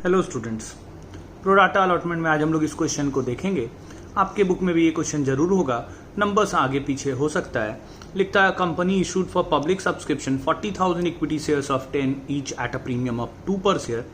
Hello students, pro rata allotment में आज हम लोग इस क्वेश्चन को देखेंगे। आपके बुक में भी ये क्वेश्चन जरूर होगा, नंबर्स आगे पीछे हो सकता है। लिखता है company issued for public subscription 40,000 equity shares of 10 each at a premium of 2 पर शेयर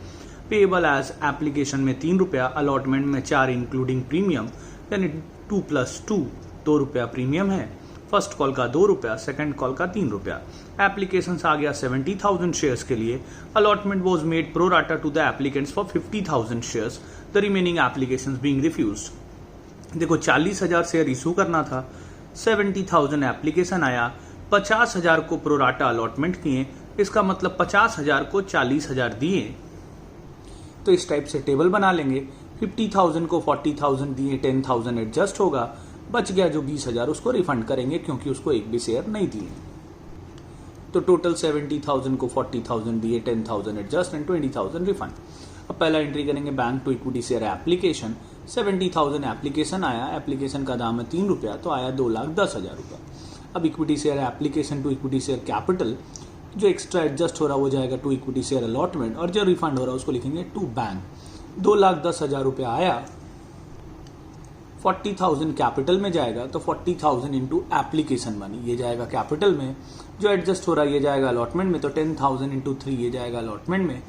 पेएबल एज एप्लीकेशन में 3 रुपया, अलॉटमेंट में 4 इंक्लूडिंग प्रीमियम यानी 2 + 2 2 रुपया प्रीमियम है। फर्स्ट कॉल का 2 रुपया, सेकंड कॉल का 3 रुपया। एप्लीकेशन आ गया 70,000 शेयर्स के लिए। Allotment was made pro rata to the applicants for 50,000 shares, the remaining application being refused. देखो 40,000 शेयर इशू करना था, 70,000 एप्लीकेशन आया, 50,000 को प्रो राटा अलॉटमेंट किए, इसका मतलब 50,000 को 40,000 दिए। तो इस टाइप से टेबल बना लेंगे। 50,000 को 40,000 दिए, 10,000 एडजस्ट होगा, बच गया जो 20,000 उसको रिफंड करेंगे क्योंकि उसको एक भी शेयर नहीं दिए। तो टोटल 70,000 को 40,000 दिए, 10,000 एडजस्ट एंड 20,000 रिफंड। अब पहला एंट्री करेंगे bank to equity share application. 70,000 application आया, एप्लीकेशन का दाम है 3 रुपया, तो आया 2,10,000 रुपया। अब equity share application to equity share capital, जो एक्स्ट्रा एडजस्ट हो रहा वो जाएगा टू इक्विटी शेयर अलॉटमेंट, और जो रिफंड हो रहा है उसको लिखेंगे टू बैंक। 2,10,000 रुपया आया, 40,000 कैपिटल में जाएगा, तो 40,000 इंटू एप्लीकेशन मनी ये जाएगा कैपिटल में, जो एडजस्ट हो रहा है ये जाएगा अलॉटमेंट में, तो 10,000 इंटू 3 ये जाएगा अलॉटमेंट में,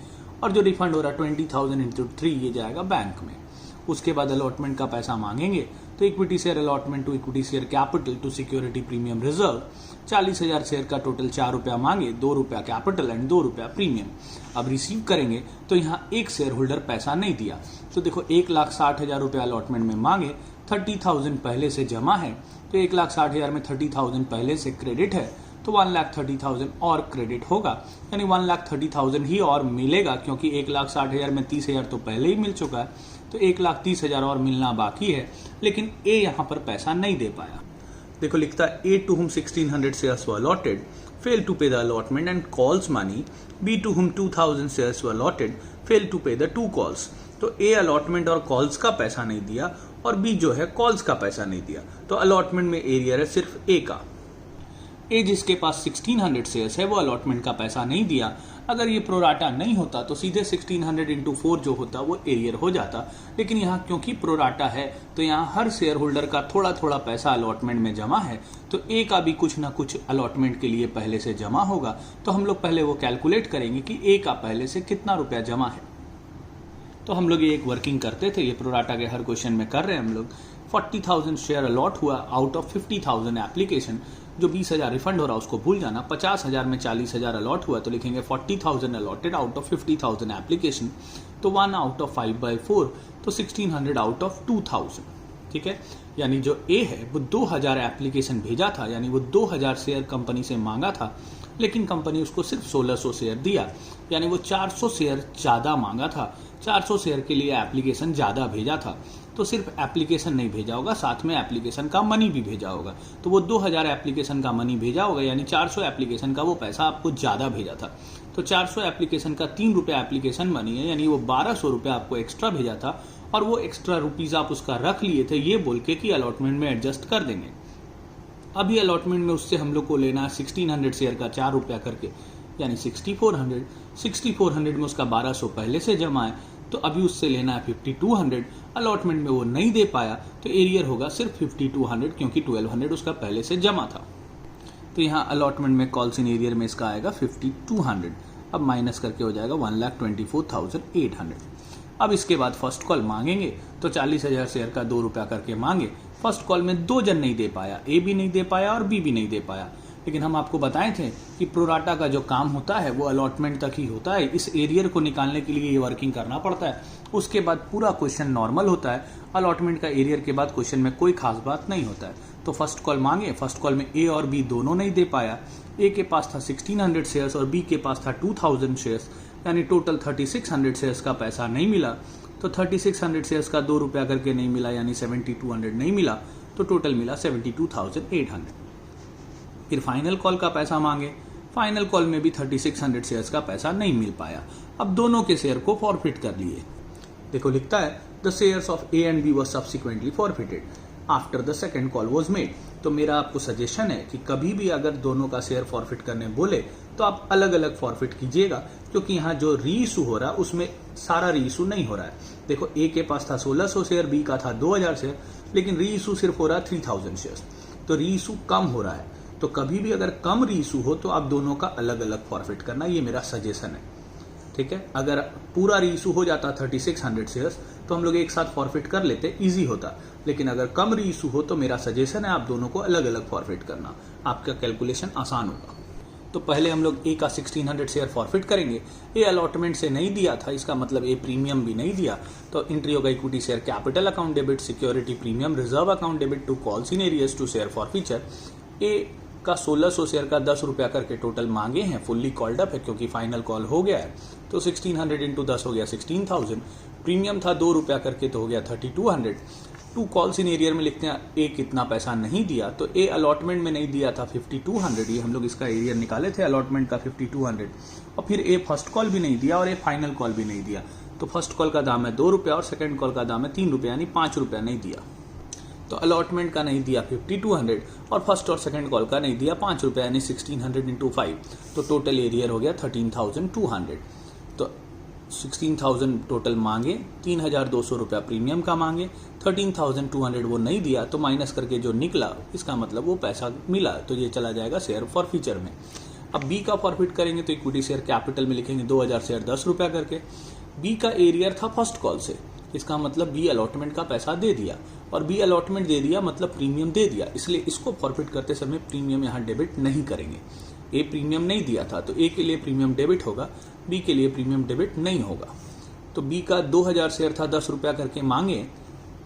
और जो रिफंड हो रहा है 20,000 इंटू 3 ये जाएगा बैंक में। उसके बाद अलॉटमेंट का पैसा मांगेंगे, तो equity share allotment to equity share capital to security premium reserve, 40,000 share का टोटल 4 रुपया मांगे, 2 रुपया कैपिटल एंड 2 रुपया प्रीमियम। अब रिसीव करेंगे तो यहाँ एक शेयर होल्डर पैसा नहीं दिया, तो देखो 1,60,000 रुपया अलॉटमेंट में मांगे, 30,000 पहले से जमा है, तो 1,60,000 में 30,000 पहले से क्रेडिट है, तो 1,30,000 और क्रेडिट होगा, यानी 1,30,000 ही और मिलेगा, क्योंकि 1,60,000 में 30,000 तो पहले ही मिल चुका है, तो 1,30,000 और मिलना बाकी है। लेकिन ए यहाँ पर पैसा नहीं दे पाया। देखो लिखता है ए to whom 1,600 shares were allotted fail to pay the allotment and calls money, B to whom 2,000 shares were allotted fail to pay the 2 calls. तो ए अलॉटमेंट और कॉल्स का पैसा नहीं दिया, और बी जो है कॉल्स का पैसा नहीं दिया, तो अलॉटमेंट में एरियर है सिर्फ ए का। ए जिसके पास 1,600 शेयर्स है वो अलॉटमेंट का पैसा नहीं दिया। अगर ये प्रोराटा नहीं होता तो सीधे 1,600 इंटू 4 जो होता वो एरियर हो जाता, लेकिन यहाँ क्योंकि प्रोराटा है तो यहाँ हर शेयर होल्डर का थोड़ा थोड़ा पैसा अलॉटमेंट में जमा है, तो ए का भी कुछ ना कुछ अलॉटमेंट के लिए पहले से जमा होगा। तो हम लोग पहले वो कैलकुलेट करेंगे कि ए का पहले से कितना रुपया जमा है। तो हम लोग ये एक वर्किंग करते थे, ये प्रोराटा के हर क्वेश्चन में कर रहे हैं हम लोग। 40,000 शेयर अलॉट हुआ आउट ऑफ 50,000 एप्लीकेशन, जो 20,000 रिफंड हो रहा उसको भूल जाना। 50,000 में 40,000 अलॉट हुआ, तो लिखेंगे 40,000 अलॉटेड आउट ऑफ 50,000 एप्लीकेशन, तो 1 आउट ऑफ 5/4, तो 1,600 आउट ऑफ 2,000। ठीक है, यानी जो ए है वो 2,000 एप्लीकेशन भेजा था, यानी वो 2,000 शेयर कंपनी से मांगा था, लेकिन कंपनी उसको सिर्फ 1,600 शेयर दिया, यानी वो 400 शेयर ज्यादा मांगा था। 400 शेयर के लिए एप्लीकेशन ज्यादा भेजा था, तो सिर्फ एप्लीकेशन नहीं भेजा होगा, साथ में एप्लीकेशन का मनी भी भेजा होगा। तो वो 2,000 एप्लीकेशन का मनी भेजा होगा, यानी 400 एप्लीकेशन का वो पैसा आपको ज्यादा भेजा था। तो 400 एप्लीकेशन का 3 रुपया एप्लीकेशन मनी है, यानी वो 1,200 रुपया आपको एक्स्ट्रा भेजा था, और वो एक्स्ट्रा रुपीज आप उसका रख लिए थे ये बोल के कि अलॉटमेंट में एडजस्ट कर देंगे। अभी अलॉटमेंट में उससे हम लोग को लेना है 1,600 शेयर का 4 रुपया करके, यानी 6,400। 6,400 में उसका 1,200 पहले से जमा है, तो अभी उससे लेना है 5,200। अलॉटमेंट में वो नहीं दे पाया, तो एरियर होगा सिर्फ 5,200, क्योंकि 1,200 उसका पहले से जमा था। तो यहाँ अलॉटमेंट में कॉल्स इन एरियर में इसका आएगा 5,200। अब माइनस करके हो जाएगा 1,24,800। अब इसके बाद फर्स्ट कॉल मांगेंगे, तो 40,000 शेयर का 2 रुपया करके मांगे। फर्स्ट कॉल में 2 जन नहीं दे पाया, ए भी नहीं दे पाया और बी भी नहीं दे पाया। लेकिन हम आपको बताए थे कि प्रोराटा का जो काम होता है वो अलॉटमेंट तक ही होता है, इस एरियर को निकालने के लिए ये वर्किंग करना पड़ता है। उसके बाद पूरा क्वेश्चन नॉर्मल होता है। अलॉटमेंट का एरियर के बाद क्वेश्चन में कोई खास बात नहीं होता है। तो फर्स्ट कॉल मांगे, फर्स्ट कॉल में ए और बी दोनों नहीं दे पाया। ए के पास था 1,600 शेयर्स और बी के पास था 2,000 शेयर्स, यानी टोटल 3,600 शेयर्स का पैसा नहीं मिला। तो 3,600 शेयर्स का 2 रुपया करके नहीं मिला, यानी 7,200 नहीं मिला, तो टोटल मिला 72,800। फिर फाइनल कॉल का पैसा मांगे, फाइनल कॉल में भी 3,600 शेयर्स का पैसा नहीं मिल पाया। अब दोनों के शेयर को फॉरफिट कर लिए। देखो लिखता है the shares of A and B were subsequently forfeited after the second call was made. तो मेरा आपको सजेशन है कि कभी भी अगर दोनों का शेयर फॉरफिट करने बोले तो आप अलग अलग फॉरफिट कीजिएगा, क्योंकि यहाँ जो री इशू हो रहा है उसमें सारा री इशू नहीं हो रहा है। देखो ए के पास था 1600 शेयर, बी का था 2000 शेयर, लेकिन री इशू सिर्फ हो रहा है 3000 शेयर, तो री इशू कम हो रहा है। तो कभी भी अगर कम री इशू हो तो आप दोनों का अलग अलग फॉरफिट करना, ये मेरा सजेशन है, ठीक है। अगर पूरा री इशू हो जाता 3600 शेयर्स तो हम लोग एक साथ फॉरफिट कर लेते, इजी होता, लेकिन अगर कम री इशू हो तो मेरा सजेशन है आप दोनों को अलग अलग फॉरफिट करना, आपका कैलकुलेशन आसान होगा। तो पहले हम लोग ए का 1600 शेयर फॉरफिट करेंगे। ए अलॉटमेंट से नहीं दिया था, इसका मतलब ए प्रीमियम भी नहीं दिया, तो एंट्री होगा equity share capital account debit, security premium, reserve account debit to calls in arrears to share forfeiture. A का 1600 शेयर का 10 रुपया करके टोटल मांगे हैं, फुल्ली कॉल्ड अप है क्योंकि फाइनल कॉल हो गया है, तो 1600 इंटू 10 हो गया 16000। प्रीमियम था 2 रुपया करके तो हो गया 3200। टू कॉल्स इन एरियर में लिखते हैं ए कितना पैसा नहीं दिया, तो ए अलॉटमेंट में नहीं दिया था 5200, ये हम लोग इसका एरियर निकाले थे अलॉटमेंट का 5200, और फिर ए फर्स्ट कॉल भी नहीं दिया और ए फाइनल कॉल भी नहीं दिया, तो फर्स्ट कॉल का दाम है 2 रुपया और सेकंड कॉल का दाम है 3 रुपया, यानी 5 रुपया नहीं दिया। तो अलॉटमेंट का नहीं दिया 5200 और फर्स्ट और सेकंड कॉल का नहीं दिया 5 रुपया, यानी 1600 इंटू 5, तो टोटल एरियर हो गया 13200। तो 16000 टोटल मांगे, 3200 रुपया प्रीमियम का मांगे, 13200 वो नहीं दिया, तो माइनस करके जो निकला इसका मतलब वो पैसा मिला, तो ये चला जाएगा शेयर फॉरफीचर में। अब बी का फॉरफिट करेंगे तो इक्विटी शेयर कैपिटल में लिखेंगे 2000 शेयर 10 रुपया करके। बी का एरियर था फर्स्ट कॉल से, इसका मतलब बी अलॉटमेंट का पैसा दे दिया, और बी अलॉटमेंट दे दिया मतलब प्रीमियम दे दिया, इसलिए इसको फॉरफिट करते समय प्रीमियम यहाँ डेबिट नहीं करेंगे। ए प्रीमियम नहीं दिया था तो ए के लिए प्रीमियम डेबिट होगा, बी के लिए प्रीमियम डेबिट नहीं होगा। तो बी का 2000 शेयर था 10 रुपया करके मांगे,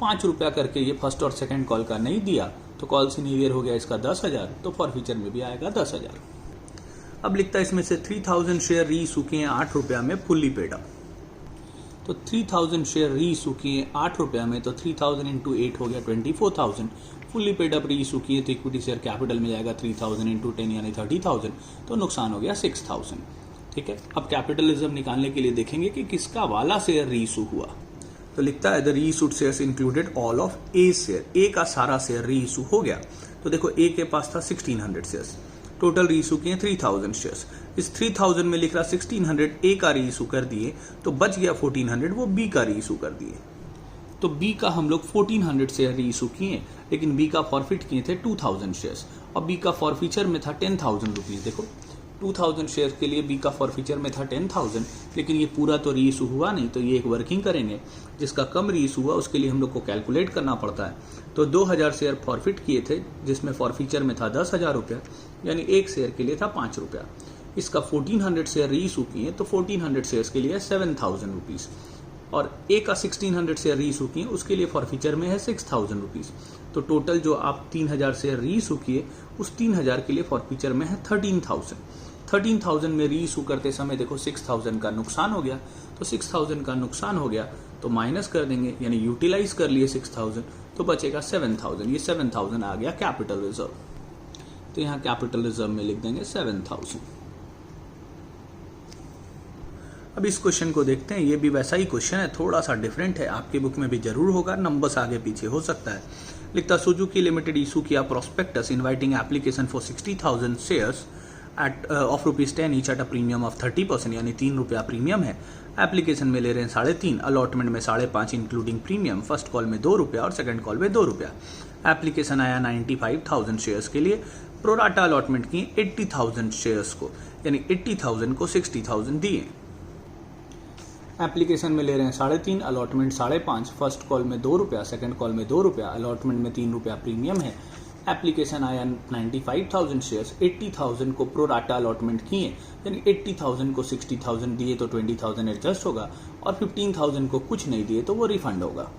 5 रुपया करके ये फर्स्ट और सेकंड कॉल का नहीं दिया, तो कॉल इन एरियर हो गया इसका 10,000, तो फॉरफीचर में भी आएगा 10,000। अब लिखता है इसमें से 3000 शेयर री इशू किए 8 रुपया में फुल्ली पेड अप, तो 3000 शेयर री इशू किए 8 रुपया में, तो 3000 इंटू 8 हो गया 24000। फुल्ली पेड अप री इशू किए तो इक्विटी शेयर कैपिटल में जाएगा 3000 इंटू 10 यानी 30000, तो नुकसान हो गया 6000, ठीक है। अब कैपिटलिज्म निकालने के लिए देखेंगे कि किसका वाला शेयर री इशू हुआ, तो लिखता है the reissued shares included all of A share, A का सारा शेयर री इशू हो गया। तो देखो ए के पास था 1600 शेयर्स, टोटल री इशू किए 3000 शेयर्स, इस 3000 में लिख रहा 1600 ए का री इशू कर दिए, तो बच गया 1400 वो बी का री इशू कर दिए। तो बी का हम लोग 1400 शेयर री इशू किए, लेकिन बी का फॉरफिट किए थे 2000 शेयर्स, और बी का फॉरफीचर में था 10,000 रुपीज। देखो 2000 शेयर के लिए बी का फॉरफीचर में था 10,000, लेकिन ये पूरा तो री इशू हुआ नहीं, तो ये एक वर्किंग करेंगे, जिसका कम री इशू हुआ उसके लिए हम लोग को कैलकुलेट करना पड़ता है। तो 2000 शेयर फॉरफिट किए थे, जिसमें फॉरफीचर में था 10,000 रुपया, यानी एक शेयर के लिए था 5 रुपया। इसका 1400 शेयर री इशू किए, तो 1400 शेयर्स के लिए 7000 रुपीज, और ए का 1600 शेयर री इशू किए, उसके लिए फॉरफीचर में है 6000 रुपीज। तो टोटल जो आप 3000 शेयर री इशू किए, उस 3000 के लिए फॉरफीचर में है 13,000। 13,000 में री इशू करते समय देखो 6000 का नुकसान हो गया, तो 6000 का नुकसान हो गया तो माइनस कर देंगे, यानी यूटिलाइज कर लिए 6000, तो बचेगा 7000। ये 7000 आ गया कैपिटल रिजर्व, तो यहाँ कैपिटल रिजर्व में लिख देंगे 7000। अब इस क्वेश्चन को देखते हैं, ये भी वैसा ही क्वेश्चन है, थोड़ा सा डिफरेंट है, आपकी बुक में भी जरूर होगा, नंबर्स आगे पीछे हो सकता है। लिखता सुजुकी लिमिटेड इशू किया prospectus inviting application for 60,000 shares at of ₹10 each at a premium of 30%, यानी 3 रुपया प्रीमियम है। एप्लीकेशन में ले रहे हैं 3.5, अलॉटमेंट में 5.5 इंक्लूडिंग प्रीमियम, फर्स्ट कॉल में 2 रुपया और सेकंड कॉल में 2 रुपया। एप्लीकेशन आया 95,000 शेयर्स के लिए, प्रोराटा अलॉटमेंट की 80,000 शेयर्स को, यानी 80,000 को 60,000 दिए। एप्लीकेशन में ले रहे हैं 3.5, अलॉटमेंट 5.5, फर्स्ट कॉल में 2 रुपया, सेकंड कॉल में 2 रुपया, अलॉटमेंट में 3 रुपया प्रीमियम है। एप्लीकेशन आया 95,000 शेयर्स, 80,000 को प्रोराटा अलॉटमेंट किए, यानी 80,000 को 60,000 दिए तो 20,000 एडजस्ट होगा, और 15,000 को कुछ नहीं दिए तो वो रिफंड होगा।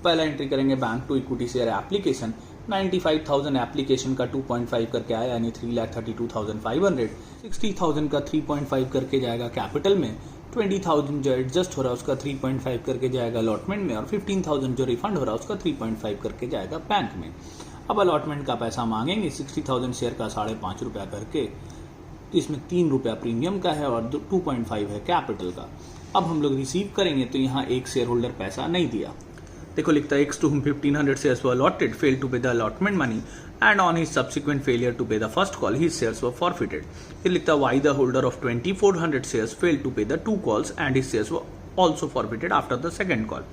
पहला एंट्री करेंगे bank to equity share application, 95,000 application का 2.5 करके आया, यानी 3,32,500, 60,000 का 3.5 करके जाएगा कैपिटल में, 20,000 जो एडजस्ट हो रहा है उसका 3.5 करके जाएगा अलॉटमेंट में, और 15,000 जो रिफंड हो रहा है उसका 3.5 करके जाएगा बैंक में। अब अलॉटमेंट का पैसा मांगेंगे 60,000 शेयर का 5.5 रुपया करके, तो इसमें 3 रुपया प्रीमियम का है और 2.5 है कैपिटल का। अब हम लोग रिसीव करेंगे तो यहाँ एक शेयर होल्डर पैसा नहीं दिया। देखो लिखता है x to whom 1500 shares were allotted fail to pay the allotment money and on his subsequent failure to pay the first call his shares were forfeited. फिर लिखता है Y the holder of 2400 shares failed to pay the 2 calls and his shares were also forfeited after the second call.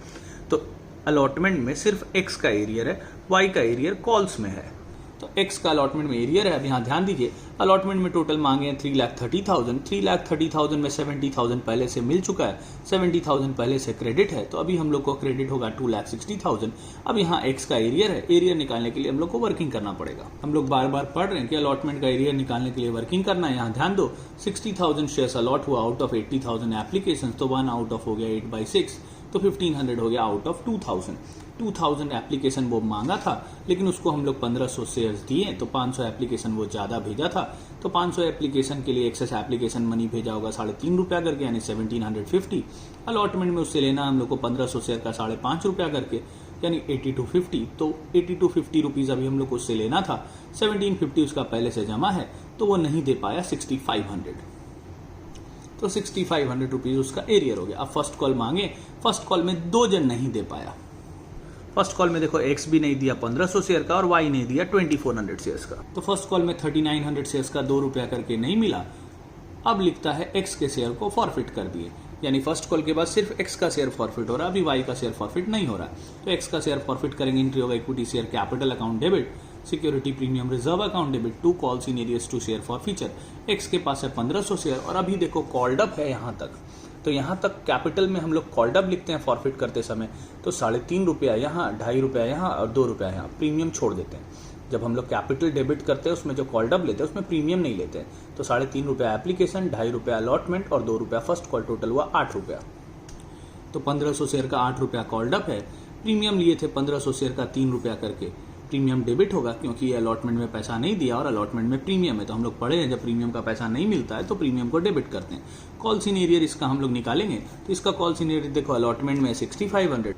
तो allotment में सिर्फ x का arrear है, Y का arrear calls में है। तो एक्स का अलॉटमेंट में एरियर है। अब यहाँ ध्यान दीजिए, अलॉटमेंट में टोटल मांगे हैं 3,30,000। 3,30,000 में 70,000 पहले से मिल चुका है, 70,000 पहले से क्रेडिट है, तो अभी हम लोग को क्रेडिट होगा 2,60,000। अब यहाँ एक्स का एरियर है, एरियर निकालने के लिए हम लोग को वर्किंग करना पड़ेगा। हम लोग बार बार पढ़ रहे हैं कि अलॉटमेंट का एरियर निकालने के लिए वर्किंग करना है। यहाँ ध्यान दो, 60,000 शेयर्स अलॉट हुआ आउट ऑफ 80,000 एप्लीकेशन, तो 1 आउट ऑफ हो गया 8/6, तो 1,500 हो गया आउट ऑफ 2,000। 2,000 एप्लीकेशन वो मांगा था, लेकिन उसको हम लोग 1,500 शेयर्स दिए, तो 500 एप्लीकेशन वो ज्यादा भेजा था, तो 500 एप्लीकेशन के लिए एक्सेस एप्लीकेशन मनी भेजा होगा ₹3.5 करके, यानी 1,750। अलॉटमेंट में उससे लेना हम लोग को 1,500 शेयर का ₹5.5 करके, यानी 8250। तो 8250 रुपीज अभी हम लोग को उससे लेना था, 1750 उसका पहले से जमा है, तो वो नहीं दे पाया 6,500। तो 6,500 रुपीज उसका एरियर हो गया। अब फर्स्ट कॉल मांगे, फर्स्ट कॉल में 2 जन नहीं दे पाया। फर्स्ट कॉल में देखो एक्स भी नहीं दिया 1,500 शेयर का और वाई नहीं दिया 2,400 शेयर्स का। तो फर्स्ट कॉल में 3,900 शेयर्स का ₹2 करके नहीं मिला। अब लिखता है एक्स के शेयर को फॉरफिट कर दिए, यानी फर्स्ट कॉल के बाद सिर्फ एक्स का शेयर फॉरफिट हो रहा है, अभी वाई का शेयर फॉरफिट नहीं हो रहा। तो एक्स का शेयर फॉरफिट करेंगे, एंट्री होगा equity share capital account debit, security premium reserve account debit, 2 calls in arrears to share forfeiture. X के पास है 1,500 शेयर और अभी देखो कॉल्ड अप है यहाँ तक, तो यहाँ तक कैपिटल में हम लोग कॉल्ड अप लिखते हैं फॉरफिट करते समय, तो ₹3.5 यहाँ, ₹2.5 यहाँ और ₹2 यहाँ, प्रीमियम छोड़ देते हैं। जब हम लोग कैपिटल डेबिट करते हैं उसमें जो कॉल्ड अप लेते हैं उसमें प्रीमियम नहीं लेते हैं, तो ₹3.5 एप्लीकेशन, ₹2.5 अलॉटमेंट और ₹2 फर्स्ट कॉल, टोटल हुआ ₹8। तो 1,500 शेयर का ₹8 कॉल्ड अप है, प्रीमियम लिए थे 1,500 शेयर का ₹3 करके, प्रीमियम डेबिट होगा क्योंकि ये अलॉटमेंट में पैसा नहीं दिया और अलॉटमेंट में प्रीमियम है, तो हम लोग पढ़े हैं जब प्रीमियम का पैसा नहीं मिलता है तो प्रीमियम को डेबिट करते हैं। कॉल्स इन एरियर इसका हम लोग निकालेंगे, तो इसका कॉल्स इन एरियर देखो अलॉटमेंट में 6,500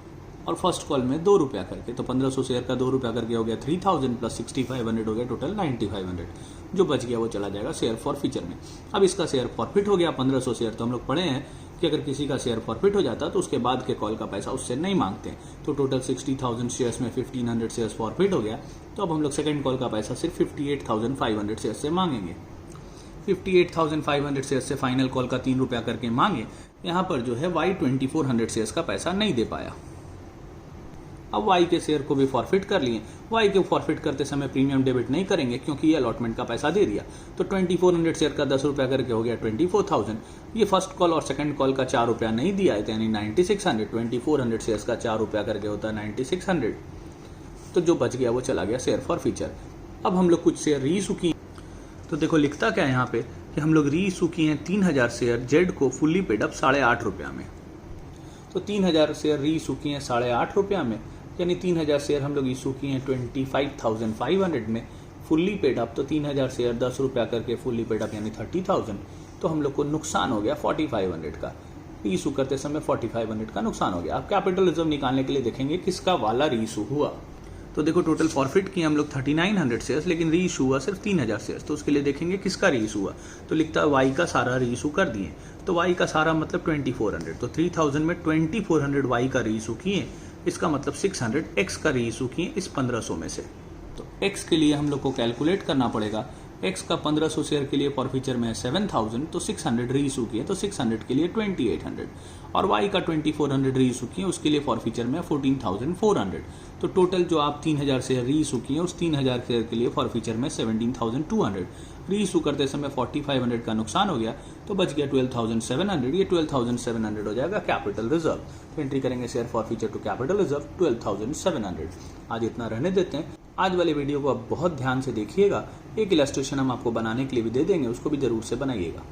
और फर्स्ट कॉल में ₹2 करके, तो 1,500 शेयर का ₹2 करके हो गया 3,000 प्लस 6,500 हो गया टोटल 9,500। जो बच गया वो चला जाएगा शेयर फॉर फ्यूचर में। अब इसका शेयर फॉरफिट हो गया 1,500 शेयर, तो हम लोग पढ़े हैं कि अगर किसी का शेयर फॉरफिट हो जाता तो उसके बाद के कॉल का पैसा उससे नहीं मांगते। तो टोटल 60,000 शेयर्स में 1,500 शेयर्स फॉरफिट हो गया, तो अब हम लोग सेकंड कॉल का पैसा सिर्फ 58,500 शेयर्स से मांगेंगे। 58,500 शेयर्स से फाइनल कॉल का ₹3 करके मांगे। यहाँ पर जो है वाई 2,400 शेयर्स का पैसा नहीं दे पाया। अब वाई के शेयर को भी फॉरफिट कर लिए। वाई के फॉरफिट करते समय प्रीमियम डेबिट नहीं करेंगे क्योंकि ये अलॉटमेंट का पैसा दे दिया, तो 2,400 शेयर का ₹10 करके हो गया 24,000। ये फर्स्ट कॉल और सेकंड कॉल का ₹4 नहीं दिया है, यानी 9,600। 2,400 शेयर्स का ₹4 करके होता है 9,600। तो जो बच गया वो चला गया शेयर फॉर फ्यूचर। अब हम लोग कुछ शेयर री इशू किए, तो देखो लिखता क्या है यहाँ पे कि हम लोग री इशू किए हैं 3,000 शेयर जेड को फुल्ली पेड अप ₹8.5 में। तो 3,000 शेयर री इशू किए हैं ₹8.5 में, यानी 3,000 शेयर हम लोग इशू किए हैं 25,500 में फुल्ली पेड अप। तो 3,000 शेयर ₹10 करके फुल्ली पेड अप यानी 30,000। तो हम लोग को नुकसान हो गया 4,500 का, रीइशू करते समय 4,500 का नुकसान हो गया। अब कैपिटल रिजर्व निकालने के लिए देखेंगे किसका वाला रीइशू हुआ। तो देखो टोटल फॉरफिट किए हम लोग 3,900 शेयर्स, लेकिन री इशू हुआ सिर्फ 3,000 शेयर्स। तो उसके लिए देखेंगे किसका री इशू हुआ, तो लिखता है वाई का सारा री इशू कर दिए। तो वाई का सारा मतलब 2,400, तो 3,000 में 2,400 वाई का री इशू किए, इसका मतलब 600 एक्स का री इशू किए इस 1,500 में से। तो एक्स के लिए हम लोग को कैलकुलेट करना पड़ेगा। एक्स का 1,500 शेयर के लिए फॉरफीचर में 7,000, तो 600 री इशू किए, तो 600 के लिए 2,800 और वाई का 2,400 री इशू किए, उसके लिए फॉरफीचर में 14,400। तो टोटल जो आप 3,000 शेयर री इशू किए उस 3,000 शेयर के लिए फॉरफीचर में 17,200। री इशू करते समय 4,500 का नुकसान हो गया, तो बच गया 12,700। ये 12,700 हो जाएगा कैपिटल रिजर्व। तो एंट्री करेंगे share forfeiture to capital reserve 12,700। आज इतना रहने देते हैं। आज वाले वीडियो को आप बहुत ध्यान से देखिएगा। एक इलस्ट्रेशन हम आपको बनाने के लिए भी दे देंगे, उसको भी जरूर से बनाइएगा।